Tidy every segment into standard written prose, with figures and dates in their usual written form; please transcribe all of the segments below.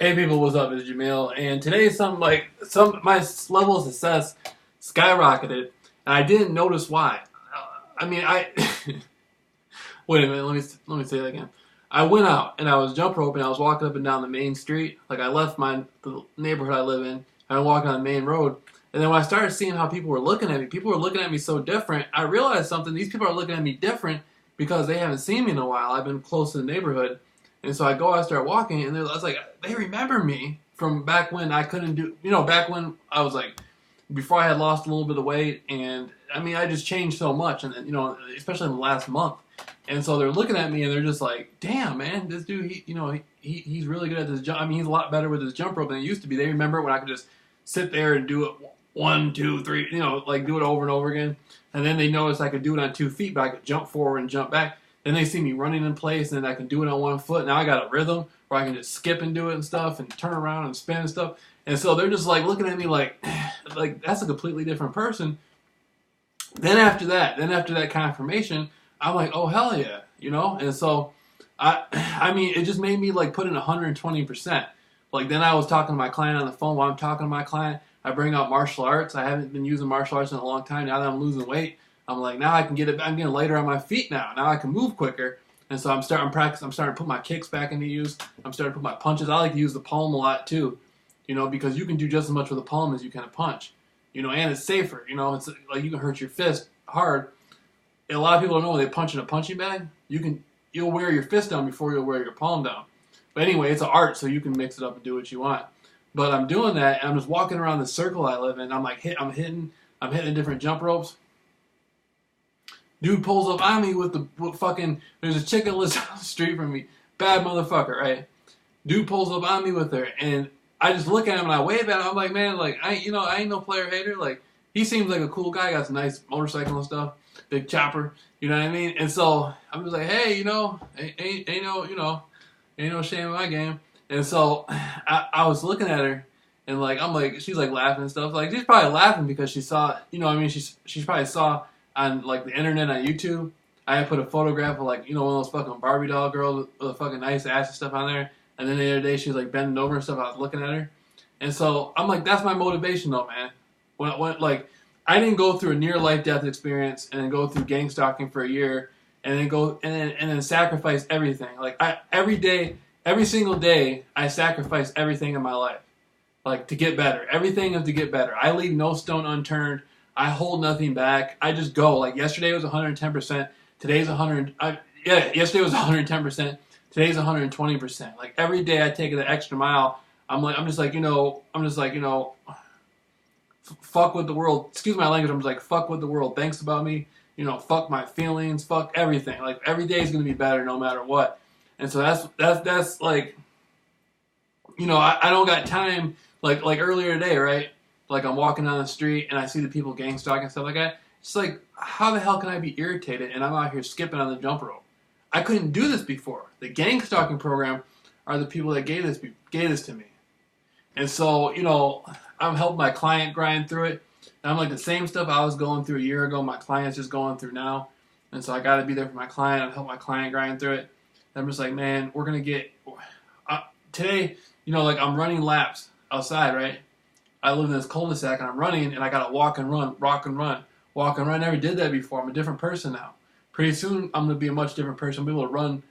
Hey people, what's up? It's Jameel, and today my level of success skyrocketed, and I didn't notice why. I mean, I wait a minute. Let me say that again. I went out and I was jump roping. I was walking up and down the main street. Like I left the neighborhood I live in. I was walking on the main road, and then when I started seeing how people were looking at me, people were looking at me so different. I realized something. These people are looking at me different because they haven't seen me in a while. I've been close to the neighborhood. And so I start walking, and I was like, they remember me from back when I couldn't do, back when I was like, before I had lost a little bit of weight, and I mean, I just changed so much, and especially in the last month. And so they're looking at me, and they're just like, damn, man, this dude, he's really good at this jump. I mean, he's a lot better with his jump rope than he used to be. They remember when I could just sit there and do it 1, 2, 3, like do it over and over again. And then they noticed I could do it on 2 feet, but I could jump forward and jump back. Then they see me running in place, and then I can do it on 1 foot. Now I got a rhythm where I can just skip and do it and stuff, and turn around and spin and stuff. And so they're just like looking at me like that's a completely different person. Then after that confirmation, I'm like, oh hell yeah, And so I mean, it just made me like put in 120%. Like then I was talking to my client on the phone. While I'm talking to my client, I bring out martial arts. I haven't been using martial arts in a long time. Now that I'm losing weight, I'm like, now I can get it. I'm getting lighter on my feet now. Now I can move quicker. And so I'm starting to put my kicks back into use. I'm starting to put my punches. I like to use the palm a lot too, because you can do just as much with a palm as you can a punch, and it's safer. It's like you can hurt your fist hard. And a lot of people don't know when they punch in a punching bag, you'll wear your fist down before you'll wear your palm down. But anyway, it's an art, so you can mix it up and do what you want. But I'm doing that, and I'm just walking around the circle I live in. I'm like, I'm hitting different jump ropes. Dude pulls up on me with there's a chicken lives down the street from me. Bad motherfucker, right? Dude pulls up on me with her, and I just look at him and I wave at him. I'm like, man, like, I ain't no player hater. Like, he seems like a cool guy, got some nice motorcycle and stuff, big chopper, you know what I mean? And so, I'm just like, hey, ain't no shame in my game. And so, I was looking at her, and like, I'm like, she's like laughing and stuff. Like, she's probably laughing because she saw, she probably saw on like the internet on YouTube, I had put a photograph of like, one of those fucking Barbie doll girls with a fucking nice ass and stuff on there. And then the other day she was like bending over and stuff. I was looking at her. And so I'm like, that's my motivation though, man. When like, I didn't go through a near life death experience and then go through gang stalking for a year and then sacrifice everything. Like every single day, I sacrifice everything in my life. Like to get better. Everything is to get better. I leave no stone unturned. I hold nothing back. I just go. Like yesterday was 110%. Today's 100. Yesterday was 110%. Today's 120%. Like every day I take it an extra mile. I'm just like fuck what the world. Excuse my language. I'm just like fuck what the world thinks about me. Fuck my feelings. Fuck everything. Like every day is gonna be better no matter what. And so that's like, I don't got time. Like earlier today, right? Like I'm walking down the street and I see the people gang stalking and stuff like that. It's like, how the hell can I be irritated and I'm out here skipping on the jump rope? I couldn't do this before. The gang stalking program are the people that gave this to me. And so, I'm helping my client grind through it. And I'm like the same stuff I was going through a year ago, my client's just going through now. And so I got to be there for my client. I help my client grind through it. And I'm just like, man, we're going to get... today, like I'm running laps outside, right? I live in this cul-de-sac and I'm running and I gotta walk and run. I never did that before. I'm a different person now. Pretty soon I'm gonna be a much different person. I'm gonna be able to run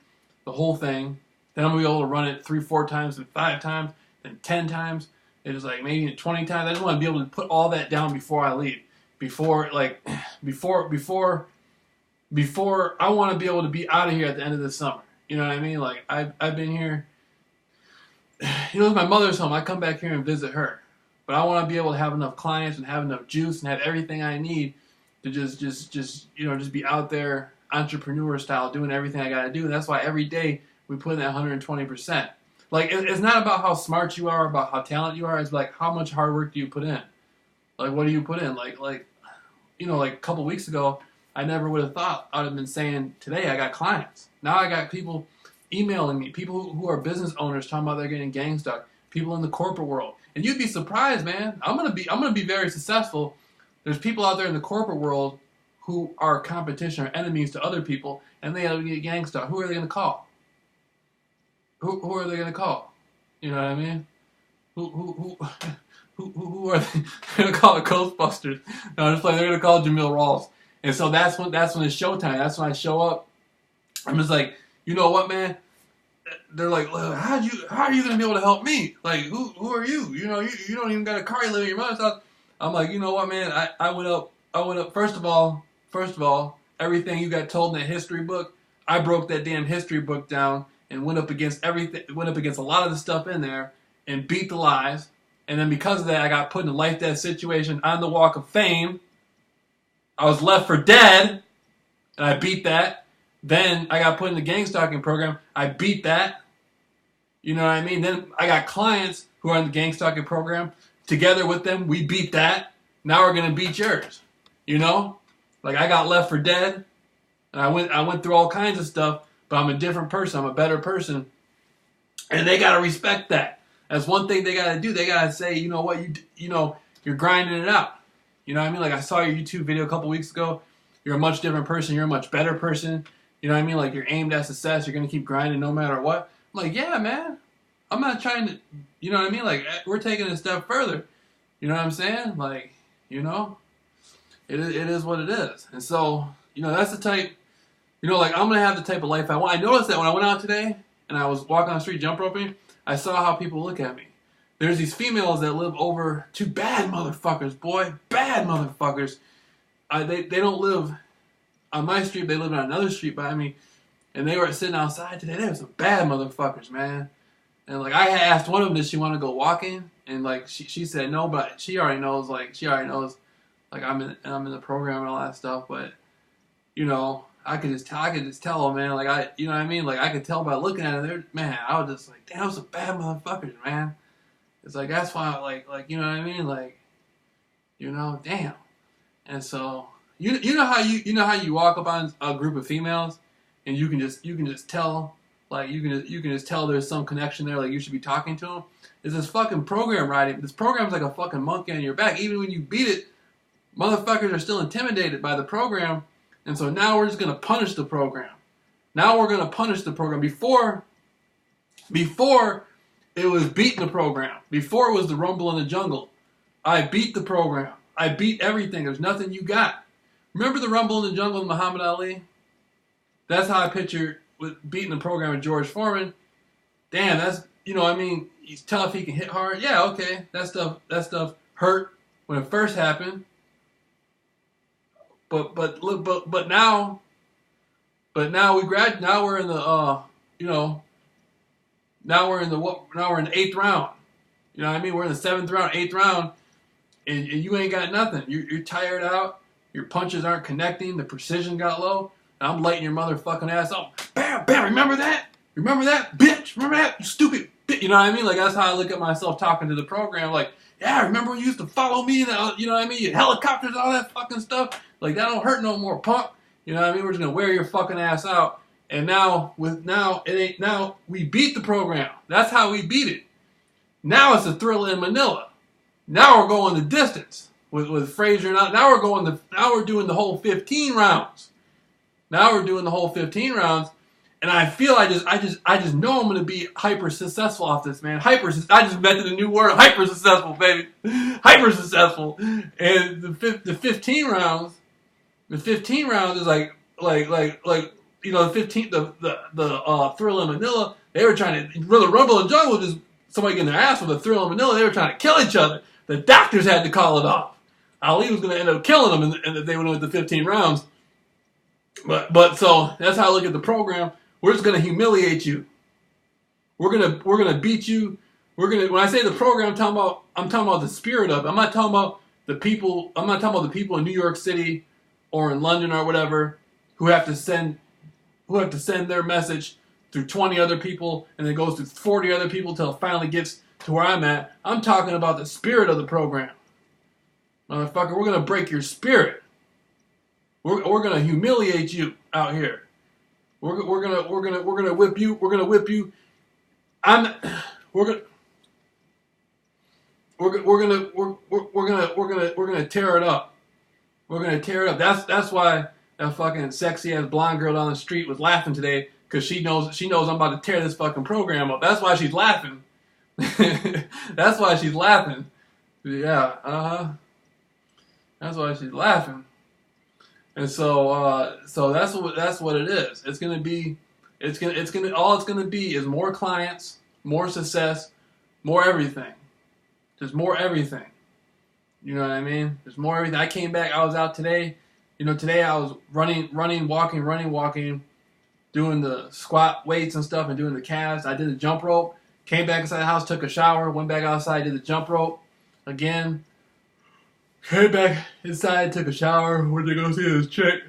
the whole thing. Then I'm gonna be able to run it 3, 4 times, then 5 times, then 10 times. It's like maybe 20 times. I just want to be able to put all that down before I leave. Before I want to be able to be out of here at the end of the summer. You know what I mean? Like I've been here. It's my mother's home. I come back here and visit her. But I want to be able to have enough clients and have enough juice and have everything I need to just be out there entrepreneur style doing everything I got to do. And that's why every day we put in that 120%. Like it's not about how smart you are, about how talented you are. It's like how much hard work do you put in? Like what do you put in? Like a couple weeks ago, I never would have thought I would have been saying today I got clients. Now I got people emailing me, people who are business owners talking about they're getting gang stuck, people in the corporate world. And you'd be surprised, man. I'm gonna be very successful. There's people out there in the corporate world who are competition or enemies to other people, and they get gang stuck. Who are they gonna call? Who are they gonna call? You know what I mean? Who are they? They're gonna call it Ghostbusters. No, I'm just playing. They're gonna call it JAMEEL RAWLS. And so that's when it's showtime. That's when I show up. I'm just like, you know what, man? They're like, how are you gonna be able to help me? Like, who are you? You know, you don't even got a car. You live in your mother's house. I'm like, you know what, man? I went up. First of all, everything you got told in that history book, I broke that damn history book down and went up against everything. Went up against a lot of the stuff in there and beat the lies. And then because of that, I got put in a life-death situation on the Walk of Fame. I was left for dead, and I beat that. Then I got put in the gang stalking program. I beat that. You know what I mean? Then I got clients who are in the gang stalking program. Together with them, we beat that. Now we're going to beat yours. You know? Like, I got left for dead, and I went through all kinds of stuff, but I'm a different person. I'm a better person. And they got to respect that. That's one thing they got to do. They got to say, you know what, you're grinding it out. You know what I mean? Like, I saw your YouTube video a couple weeks ago. You're a much different person. You're a much better person. You know what I mean? Like, you're aimed at success. You're going to keep grinding no matter what. I'm like, yeah, man. I'm not trying to, you know what I mean? Like, we're taking it a step further. You know what I'm saying? Like, you know, it is what it is. And so, you know, that's the type, you know, like, I'm going to have the type of life I want. I noticed that when I went out today and I was walking on the street jump roping, I saw how people look at me. There's these females that live over two bad motherfuckers, boy. Bad motherfuckers. They don't live on my street. They live on another street by me. And they were sitting outside today. They were some bad motherfuckers, man. And, like, I asked one of them, did she want to go walking? And, like, she said no, but she already knows, like, I'm in the program and all that stuff. But, you know, I could just tell them, man. Like, you know what I mean? Like, I could tell by looking at them. Man, I was just like, damn, some bad motherfuckers, man. It's like, that's why, like, you know what I mean? Like, you know, damn. And so, you know how you walk up on a group of females, and you can just tell, like, you can just tell there's some connection there, like you should be talking to them. It's this fucking program riding. This program's like a fucking monkey on your back. Even when you beat it, motherfuckers are still intimidated by the program. And so now we're just gonna punish the program. Now we're gonna punish the program. Before it was beating the program. Before it was the rumble in the jungle. I beat the program. I beat everything. There's nothing you got. Remember the rumble in the jungle with Muhammad Ali? That's how I picture with beating the program with George Foreman. Damn, that's, you know, I mean, he's tough, he can hit hard. Yeah, okay. That stuff hurt when it first happened. But now we're in the now we're in the 8th round. You know what I mean? We're in the 7th round, 8th round, and you ain't got nothing. You're tired out. Your punches aren't connecting. The precision got low. And I'm lighting your motherfucking ass up. Bam, bam. Remember that? Remember that, bitch? Remember that? You stupid bitch. You know what I mean? Like, that's how I look at myself talking to the program. Like, yeah, remember when you used to follow me? And, you know what I mean? You helicopters, all that fucking stuff. Like, that don't hurt no more, punk. You know what I mean? We're just gonna wear your fucking ass out. And now we beat the program. That's how we beat it. Now it's a Thriller in Manila. Now we're going the distance with Frazier. Now we're doing the whole 15 rounds. Now we're doing the whole 15 rounds, and I feel I just know I'm gonna be hyper successful off this, man. I just invented a new word, hyper successful, baby, hyper successful. And the 15 rounds is like you know, the Thriller in Manila. They were trying to really rumble and jungle, just somebody getting their ass with a Thriller in Manila. They were trying to kill each other. The doctors had to call it off. Ali was going to end up killing them, and they went with the 15 rounds. But so that's how I look at the program. We're just going to humiliate you. We're gonna beat you. When I say the program, I'm talking about the spirit of it. I'm not talking about the people. I'm not talking about the people in New York City or in London or whatever who have to send their message through 20 other people, and then goes through 40 other people till it finally gets to where I'm at. I'm talking about the spirit of the program. Motherfucker, we're gonna break your spirit. We're gonna humiliate you out here. We're gonna whip you. We're gonna whip you. We're gonna tear it up. We're gonna tear it up. That's why that fucking sexy ass blonde girl down the street was laughing today, because she knows I'm about to tear this fucking program up. That's why she's laughing. That's why she's laughing. Yeah, that's why she's laughing. And so that's what it is. It's gonna be, all it's gonna be is more clients, more success, more everything. Just more everything. You know what I mean? There's more everything. I came back. I was out today. Today I was running, walking, doing the squat weights and stuff, and doing the calves. I did the jump rope. Came back inside the house, took a shower, went back outside, did the jump rope again. Came back inside, took a shower, went to go see this chick.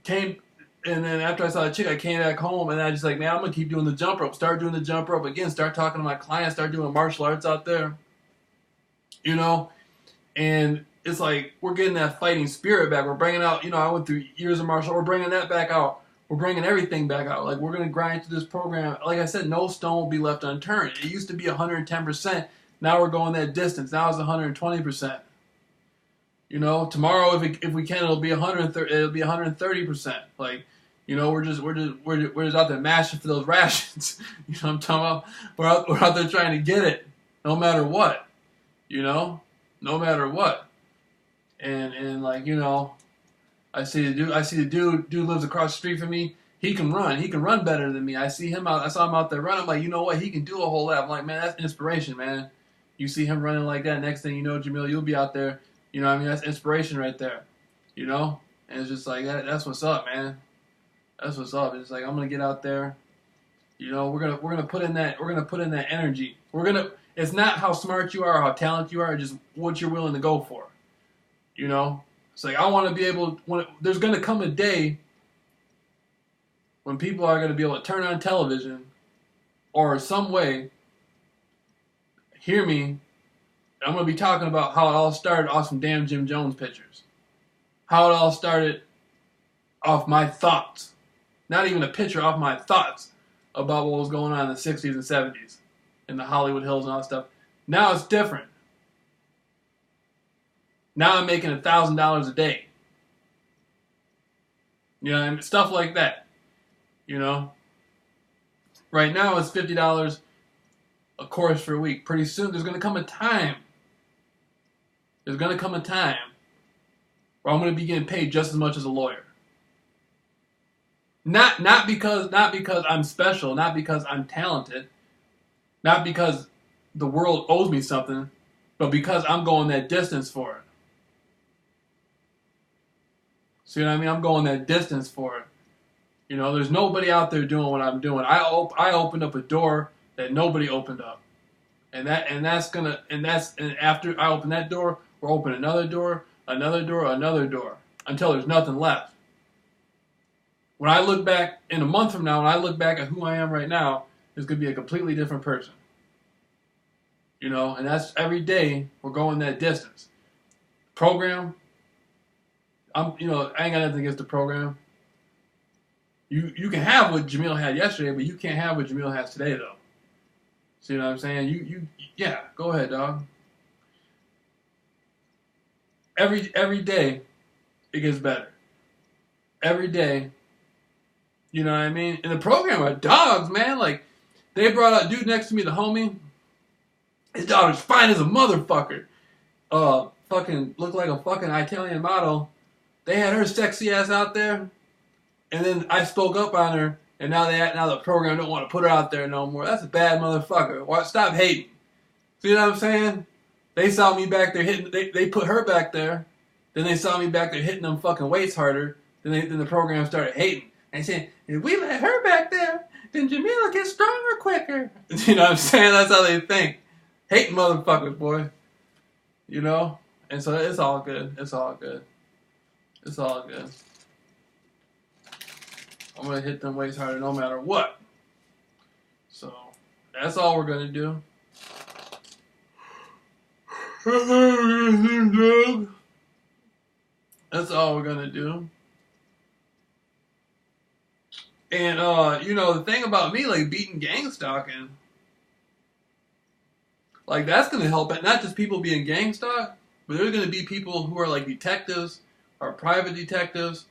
And then after I saw the chick, I came back home, and I just like, man, I'm gonna keep doing the jump rope. Start doing the jump rope again. Start talking to my clients. Start doing martial arts out there. And it's like we're getting that fighting spirit back. We're bringing out, I went through years of martial arts. We're bringing that back out. We're bringing everything back out. Like, we're going to grind through this program. Like I said, no stone will be left unturned. It used to be 110%. Now we're going that distance. Now it's 120%. Tomorrow, if we can, it'll be 130. It'll be 130%. Like, we're just out there mashing for those rations. You know what I'm talking about? We're out there trying to get it, no matter what. No matter what. And like, I see the dude lives across the street from me. He can run better than me. I saw him out there running. I'm like, you know what? He can do a whole lot. I'm like, man, that's inspiration, man. You see him running like that. Next thing you know, Jameel, you'll be out there. That's inspiration right there. And it's just like that's what's up, man. That's what's up. It's like I'm gonna get out there. We're gonna put in that energy. It's not how smart you are or how talented you are, it's just what you're willing to go for. It's like I want to be able. There's going to come a day when people are going to be able to turn on television or some way hear me. I'm going to be talking about how it all started off some damn Jim Jones pictures. How it all started off my thoughts. Not even a picture, off my thoughts about what was going on in the 60s and 70s in the Hollywood Hills and all that stuff. Now it's different. Now I'm making $1,000 a day. And stuff like that. Right now it's $50 a course for a week. Pretty soon there's going to come a time. There's going to come a time where I'm going to be getting paid just as much as a lawyer. Not because I'm special, not because I'm talented, not because the world owes me something, but because I'm going that distance for it. See what I mean? I'm going that distance for it. There's nobody out there doing what I'm doing. I opened up a door that nobody opened up, and after I open that door, we'll open another door, until there's nothing left. When I look back in a month from now, when I look back at who I am right now, it's gonna be a completely different person. And that's every day we're going that distance. Program. I ain't got nothing against the program. You can have what Jameel had yesterday, but you can't have what Jameel has today, though. See what I'm saying? Yeah, go ahead, dog. Every day, it gets better. Every day, you know what I mean? And the program are dogs, man. Like, they brought out dude next to me, the homie. His daughter's fine as a motherfucker. Fucking looked like a fucking Italian model. They had her sexy ass out there, and then I spoke up on her, and now the program don't want to put her out there no more. That's a bad motherfucker. Stop hating. See what I'm saying? They saw me back there hitting. They put her back there. Then they saw me back there hitting them fucking weights harder. Then the program started hating. And saying, if we let her back there, then Jameel will get stronger quicker. You know what I'm saying? That's how they think. Hating motherfuckers, boy. And so it's all good. It's all good. It's all good. I'm going to hit them weights harder no matter what. So, that's all we're going to do. That's all we're going to do. And, the thing about me, like, beating gang stalking, like, that's going to help it. Not just people being gang stalked, but there's going to be people who are, like, detectives, or private detectives,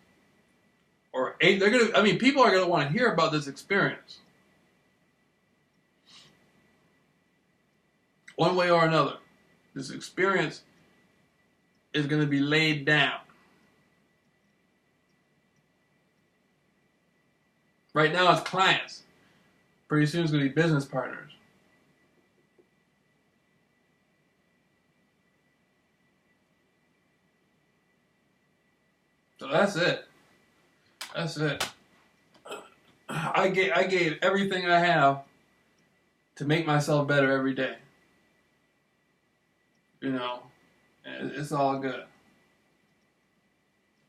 or people are going to want to hear about this experience. one way or another. This experience is going to be laid down. Right now it's clients. Pretty soon it's going to be business partners. So that's it. That's it. I gave everything I have to make myself better every day. You know, and it's all good.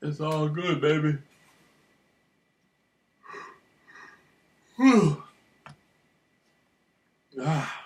It's all good, baby. Whew. Ah.